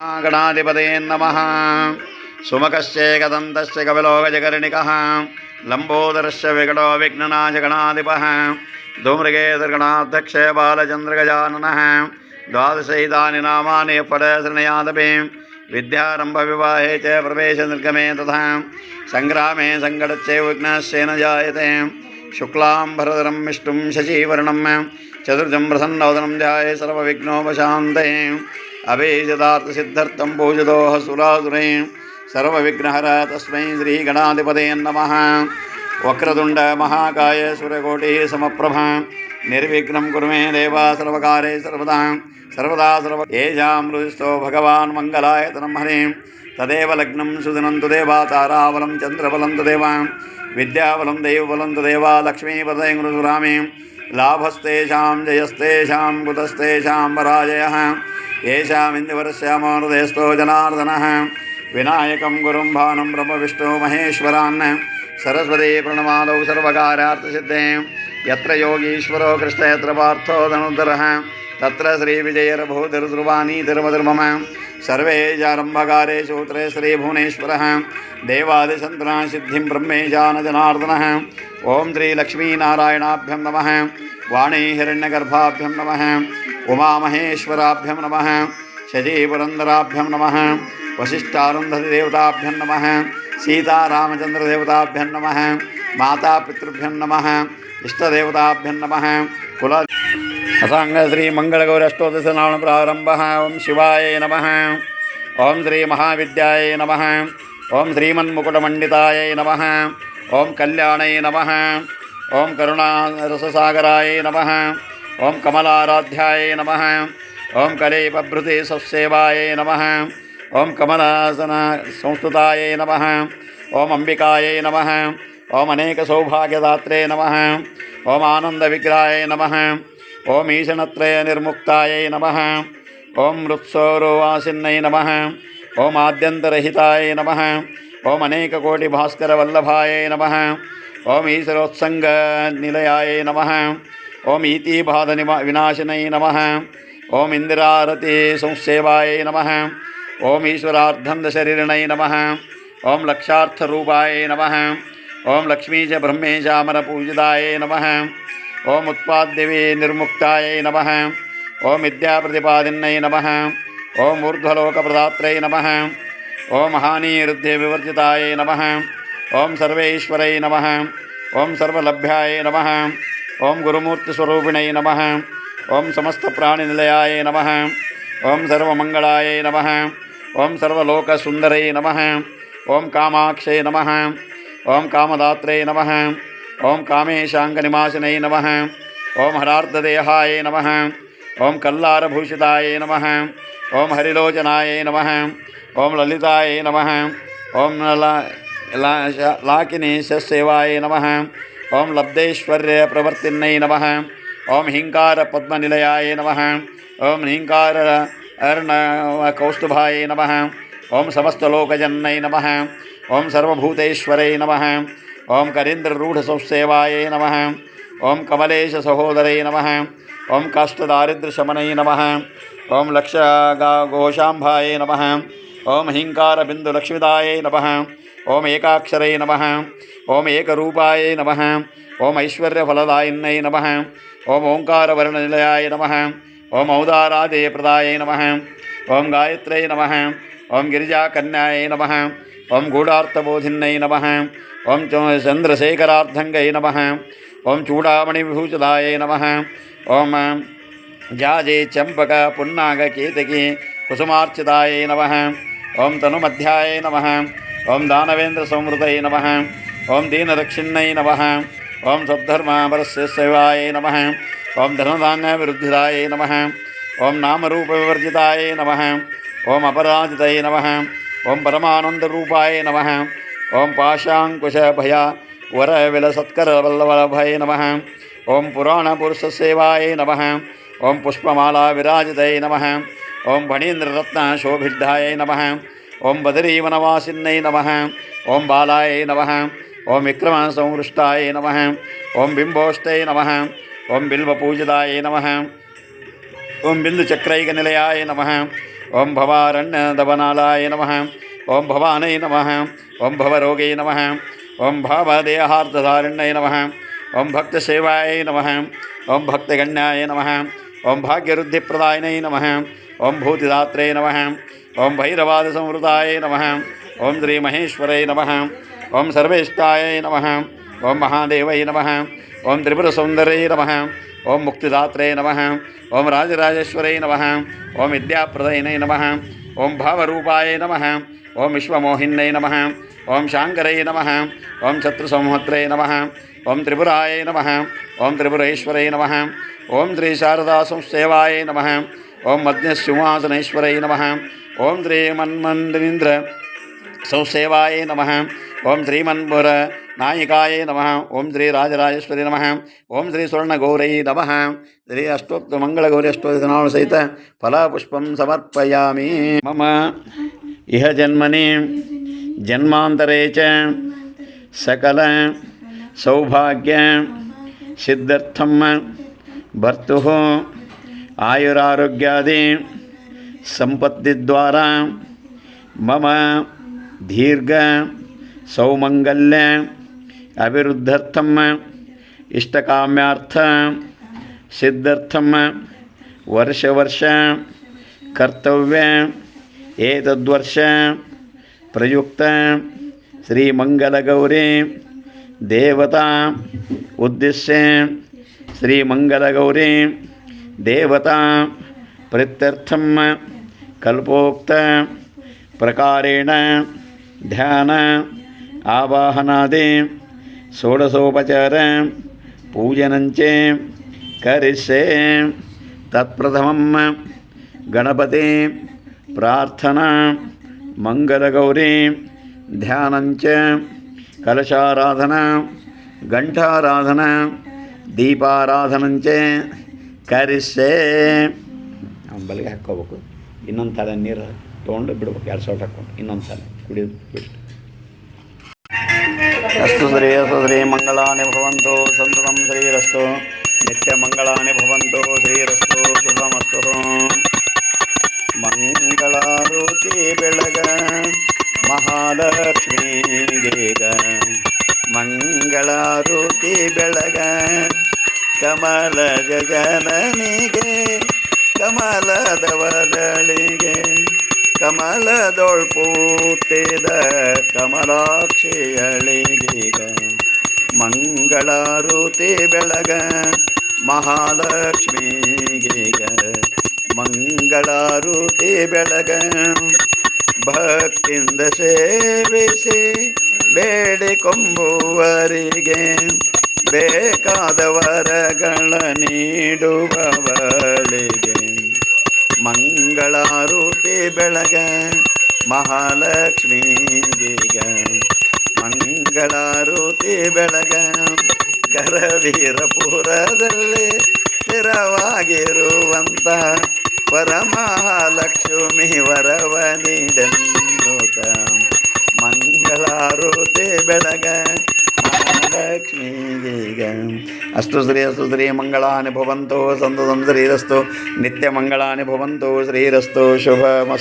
गणाधिपतये नमः। सुमुखश्चैकदन्तश्च कपिलो गजकर्णिकः लम्बोदरस्य विकटो विघ्ननाशगणाधिपः धूम्रकेतुर्गणाध्यक्ष बालचन्द्रगजाननः। द्वादशैतानि नामानि फलश्रेणयादपि विद्यारम्भविवाहे च प्रवेशनिर्गमे तथा सङ्ग्रामे सङ्कटस्य विघ्नस्य न जायते। शुक्लाम्बरधरं विष्णुं शशिवर्णं चतुर्भुजं प्रसन्नवदनं ध्याये सर्वविघ्नोपशान्तये। अभिजितार्थसिद्ध्यर्थं पूजितोः सुरासुरे सर्वविघ्नहर तस्मै श्रीगणाधिपतये नमः। वक्रतुण्ड महाकाय सूर्यकोटिः समप्रभा निर्विघ्नं कुरु मे देव सर्वकारे सर्वदा येषां हृदिस्थो भगवान् मङ्गलाय तनं हरिं तदेव लग्नं सुदिनं तदेव ताराबलं चन्द्रबलं तदेव विद्याबलं दैवबलं तदेव लक्ष्मीपदये गुरुरामे लाभस्तेषां जयस्तेषां कुतस्तेषां पराजयः येषामिन्दुवरस्यामो हृदयस्थो जनार्दनः। विनायकं गुरुं भानुं ब्रह्मविष्णु महेश्वरान् सरस्वती प्रणमादौ सर्वकार्यार्थसिद्धे। यत्र योगीश्वरो कृष्ण यत्र पार्थो धनुर्धरः तत्र श्रीविजयर्भूतिर्ध्रुवाणी धर्मधर्मः। सर्वे जारम्भकारे सूत्रे श्रीभुवनेश्वरः देवादिसन्तना सिद्धिं ब्रह्मेशान जनार्दनः। ॐ श्रीलक्ष्मीनारायणाभ्यं नमः। वाणी हिरण्यगर्भाभ्यं नमः। उमामहेश्वराभ्यं नमः। शचीपुरन्दराभ्यं नमः। वसिष्ठारुन्धतिदेवताभ्यं नमः। सीतारामचन्द्रदेवताभ्यं नमः। मातापितृभ्यं नमः। इष्टदेवताभ्यं नमः। कुल असांग श्री मंगलगौरष्टोदशनाम प्रारंभः। ओं शिवाय नमः। ओं श्री महाविद्याय नमः। ओं श्रीमन्मुकुटमण्डिताय नमः। ओं कल्याणाय नमः। ओं करुणारससागराय नमः। ओं कमलाराध्याय नमः। ओं कलेपभृते सत्सेवाय नमः। ओं कमलासन संस्तुताय नमः। ओं अंबिकाय नमः। ओं अनेकसौभाग्यदात्रे नमः। ओं आनन्दविग्रहाय नमः। ओं ईशनत्रय निर्मुक्ताय नमः। ओं मृत्सौरवासिन्यै नमः। ओं आद्यन्तरहिताय नमः। ओं अनेककोटिभास्करवल्लभाय नमः। ओं ईश्वरोत्सङ्गनिलयाय नमः। ओं इतिबाधविनाशिनै नमः। ओं इन्दिरारति संसेवाय नमः। ओं ईश्वरार्धन्दशरीरिणै नमः। ओं लक्षार्थरूपाय नमः। ओं लक्ष्मीच ब्रह्मेशामरपूजिताय नमः। ओं उत्पाद्यवे निर्मुक्ताय नमः। ओं विद्याप्रतिपादिन्यै नमः। ओं ऊर्ध्वलोकप्रदात्रै नमः। ओं हानिरुद्धिविवर्जिताय नमः। ओं सर्वेश्वरै नमः। ओं सर्वलभ्याय नमः। ओं गुरुमूर्तिस्वरूपिणै नमः। ओं समस्तप्राणिनिलयाय नमः। ओं सर्वमङ्गलाय नमः। ओं सर्वलोकसुन्दरै नमः। ओं कामाक्षै नमः। ओं कामदात्रे नमः। ओं कामेशाङ्गनिवासिनै नमः। ओं हरार्धदेहाय नमः। ओं कल्लारभूषिताय नमः। ओं हरिलोचनाय नमः। ओं ललिताय नमः। ओं लाकिनीशसेवाय नमः। ओं लब्धैश्वर्यप्रवर्तिन्यै नमः। ओं हीङ्कारपद्मनिलयाय नमः। ओं हीङ्कारकौस्तुभाय नमः। ओं समस्तलोकजन्यै नमः। ओं सर्वभूतेश्वरै नमः। ओं करीन्द्ररूढसंसेवाय नमः। ओं कमलेशसहोदरै नमः। ओं काष्ठदारिद्र्यशमनै नमः। ओं लक्षघोषाम्भाय नमः। ओं हीङ्कारबिन्दुलक्ष्मिदाय नमः। ओं एकाक्षरै नमः। ओं एकरूपाय नमः। ओं ऐश्वर्यफलदायिन्यै नमः। ओं ओङ्कारवर्णनिलयाय नमः। ओं औदारादेयप्रदाय नमः। ओं गायत्र्यै नमः। ओं गिरिजाकन्यायै नमः। ओं गूढार्थबोधिन्यै नमः। ओं चन्द्रशेखरार्धङ्गै नमः। ओं चूडामणिविभूषिताय नमः। ओं जाजे चम्पक पुन्नागकेतकी कुसुमार्चिताय नमः। ओं तनुमध्याय नमः। ओं दानवेन्द्रसंवृतये नमः। ओं दीनदक्षिण्यै नमः। ओं सद्धर्मपरस्यसेवाय नमः। ओं धनधान्यविरुद्धिताय नमः। ओं नामरूपविवर्जिताय नमः। ओं अपराजितये नमः। ओं परमानन्दरूपाय नमः। ओं पाशाङ्कुशभय वरविलसत्करवल्लभये नमः। ओं पुराणपुरुषसेवाय नमः। ओं पुष्पमालाविराजितये नमः। ओं फणीन्द्ररत्नशोभिड्ढाय नमः। ओं बदरीवनवासिन्यै नमः। ओं बालाय नमः। ओं विक्रमसंवृष्टाय नमः। ओं बिम्बोष्टये नमः। ओं बिल्वपूजिताय नमः। ओं बिन्दुचक्रैकनिलयाय नमः। ಓಂ ಭವಾರಣ್ಯದವನಾಲಾಯ ನಮಃ ಓಂ ಭವಾನೈ ನಮಃ ಓಂ ಭವರೋಗೈ ನಮಃ ಓಂ ಭಾವದೇಹಾರ್ಧಧಾರಣ್ಯೈ ನಮಃ ಓಂ ಭಕ್ತಸೇವಾಯ ನಮಃ ಓಂ ಭಕ್ತಗಣ್ಯಾಯ ನಮಃ ಓಂ ಭಾಗ್ಯವೃದ್ಧಿಪ್ರದಾಯಿನೇ ನಮಃ ಓಂ ಭೂತಿದಾತ್ರೇ ನಮಃ ಓಂ ಭೈರವಾದ ಸಂವೃತಾಯ ನಮಃ ಓಂ ಶ್ರೀ ಮಹೇಶ್ವರೈ ನಮಃ ಓಂ ಸರ್ವೇಷ್ಠಾಯ ನಮಃ ಓಂ ಮಹಾದೇವೈ ನಮಃ ಓಂ ತ್ರಿಪುರಸೌಂದರ್ಯೈ ನಮಃ ಓಂ ಮುಕ್ತಿದಾತ್ರೇ ನಮಃ ಓಂ ರಾಜರಾಜೇಶ್ವರೈ ನಮಃ ಓಂ ವಿದ್ಯಾಪ್ರದಯಿನೇ ನಮಃ ಓಂ ಭಾವರೂಪಾಯ ನಮಃ ಓಂ ವಿಶ್ವಮೋಹಿನ್ಯೈ ನಮಃ ಓಂ ಶಾಂಕರೈ ನಮಃ ಓಂ ಶತ್ರುಸಂಹತ್ರೇ ನಮಃ ಓಂ ತ್ರಿಪುರಾಯ ನಮಃ ಓಂ ತ್ರಿಪುರೇಶ್ವರೈ ನಮಃ ಓಂ ಶ್ರೀ ಶಾರದಾ ಸಂಸ್ಥೇವಾಯ ನಮಃ ಓಂ ಮಧ್ಯಸಿಂಹಾಸನೇಶ್ವರೈ ನಮಃ ಓಂ ಶ್ರೀ ಮನ್ಮಂದ್ರೀಂದ್ರ ಸಂಸ್ಥೇವಾಯ ನಮಃ ಓಂ ಶ್ರೀಮನ್ಪುರ ನಾಯಿಕಾಯ ನಮಃ ಓಂ ಶ್ರೀ ರಾಜರಾಜೇಶ್ವರಿ ನಮಃ ಓಂ ಶ್ರೀ ಸ್ವರ್ಣಗೌರೈ ನಮಃ ಶ್ರೀ ಅಷ್ಟೋಕ್ತ ಮಂಗಳಗೌರಿ ಅಷ್ಟೋದಿನಾಳು ಸಹಿತ ಫಲಪುಷ್ಪಂ ಸಮರ್ಪಯಾಮಿ ಮಮ ಇಹ ಜನ್ಮನಿ ಜನ್ಮಾಂತರೇ ಚ ಸಕಲ ಸೌಭಾಗ್ಯ ಸಿದ್ಧರ್ಥಂ ಭರ್ತುಃ ಆಯುರಾರೋಗ್ಯಾದಿ ಸಂಪತ್ತಿದ್ವಾರ ಮಮ ದೀರ್ಘ ಸೌಮಂಗಲ್ಯ ಅಭಿವೃದ್ಧರ್ಥಂ ಇಷ್ಟಕಾಮ್ಯಾರ್ಥ ಸಿದ್ಧರ್ಥಂ ವರ್ಷ ವರ್ಷ ಕರ್ತವ್ಯ ಏತದ್ವರ್ಷ ಪ್ರಯುಕ್ತ ಶ್ರೀಮಂಗಲಗೌರಿ ದೇವತಾ ಉದ್ದೇಶ್ಯ ಶ್ರೀಮಂಗಲಗೌರಿ ದೇವತಾ ಪ್ರೀತ್ಯರ್ಥಂ ಕಲ್ಪೋಕ್ತ ಪ್ರಕಾರೇಣ ಧ್ಯಾನ ಆವಾಹನಾದಿ ಷೋಡಶೋಪಚಾರ ಪೂಜನಂಚ ಕರಿಷ್ಯೆ ತತ್ಪ್ರಥಮಂ ಗಣಪತಿ ಪ್ರಾರ್ಥನಾ ಮಂಗಲಗೌರಿ ಧ್ಯಾನಂಚ ಕಲಶಾರಾಧನಾ ಘಂಟಾರಾಧನಾ ದೀಪಾರಾಧನಂಚ ಕರಿಷ್ಯೆ. ಬಲಿಗೆ ಹಾಕ್ಕೋಬೇಕು. ಇನ್ನೊಂದು ಥರ ನೀರು ತೊಗೊಂಡು ಬಿಡ್ಬೇಕು. 2 ಸೌಟ್ ಹಾಕ್ಕೊಂಡು ಇನ್ನೊಂದು ಸಲ ಕುಡಿಯೋದು ಬಿಟ್ಟು. ಅಸ್ತು ಶ್ರೀ ಮಂಗಳಾನಿ ಭವಂತು ಸಂತತಂ ಶ್ರೀರಸ್ತು ನಿತ್ಯ ಮಂಗಳಾನಿ ಭವಂತು ಶ್ರೀರಸ್ತು ಶುಭಮಸ್ತು. ಮಂಗಳಾರುತಿ ಬೆಳಗ ಮಹಾಲಕ್ಷ್ಮೀಗೀಗ ಮಂಗಳಾರುತಿ ಬೆಳಗ ಕಮಲ ಜನನಿಗೆ ಕಮಲದವದಳಿಗೆ ಕಮಲದೊಳ್ಪೂತಿದ ಕಮಲಾಕ್ಷಿಯಳಿಗೀಗ ಮಂಗಳಾರುತಿ ಬೆಳಗ ಮಹಾಲಕ್ಷ್ಮೀಗೀಗ ಮಂಗಳಾರುತಿ ಬೆಳಗ ಭಕ್ತಿಯಿಂದ ಸೇವಿಸಿ ಬೇಡಿಕೊಂಬುವರಿಗೆ ಬೇಕಾದ ವರಗಳ ನೀಡುವವಳಿಗೆ ಮಂಗಳಾರುತಿ ಬೆಳಗ ಮಹಾಲಕ್ಷ್ಮೀಗೀಗ ಮಂಗಳಾರುತಿ ಬೆಳಗ ಕರವೀರಪುರದಲ್ಲಿ ಸ್ಥಿರವಾಗಿರುವಂಥ ವರಮಹಾಲಕ್ಷ್ಮಿ ವರವ ನೀಡೆನ್ನುತ್ತ ಮಂಗಳಾರುತಿ ಬೆಳಗ ಮಹಾಲಕ್ಷ್ಮೀಗೀಗ. ಅಸ್ತು ಶ್ರೀ ಮಂಗಳಾನಿ ಭವಂತು ಸಂತತಂ ಶ್ರೀರಸ್ತು ನಿತ್ಯ ಮಂಗಳಾನಿ ಭವಂತು ಶ್ರೀರಸ್ತು ಶುಭಮಸ್ತು.